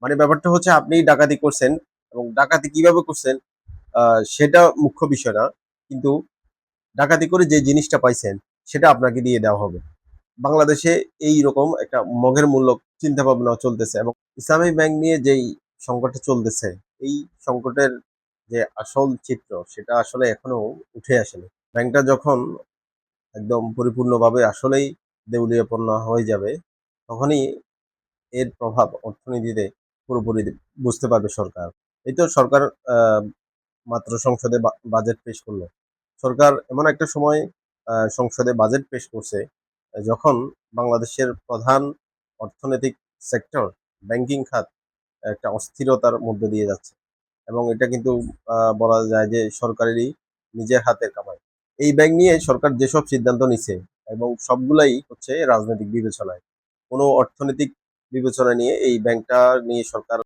মানে ব্যাপারটা হচ্ছে আপনি ডাকাতি করছেন এবং ডাকাতি কিভাবে করছেন সেটা মুখ্য বিষয় না, কিন্তু ডাকাতি করে যে জিনিসটা পাইছেন সেটা আপনাকে দিয়ে দেওয়া হবে। বাংলাদেশে এই রকম একটা মগের মূল্য চিন্তা ভাবনা চলতেছে এবং ইসলামী ব্যাংক নিয়ে যেই সংকটটা চলতেছে, এই সংকটের যে আসল চিত্র সেটা আসলে এখনো উঠে আসেনি। ব্যাংকটা যখন একদম পরিপূর্ণভাবে আসলেই দেউলিয়াপন্ন হয়ে যাবে, তখনই এর প্রভাব অর্থনীতিতে পুরোপুরি বুঝতে পারবে সরকার। এই তো সরকার আহ, মাত্র সংসদে বাজেট পেশ করলো। সরকার এমন একটা সময় সংসদে বাজেট পেশ করছে যখন বাংলাদেশের প্রধান অর্থনৈতিক সেক্টর ব্যাংকিং খাত একটা অস্থিরতার মধ্যে দিয়ে যাচ্ছে এবং এটা কিন্তু বলা যায় যে সরকারেরই নিজের হাতের কামাই। এই ব্যাংক নিয়ে সরকার যেসব সিদ্ধান্ত নিছে এবং সবগুলাই হচ্ছে রাজনৈতিক বিবেচনায়, কোনো অর্থনৈতিক বিবেচনা নিয়ে এই ব্যাংকটা নিয়ে সরকার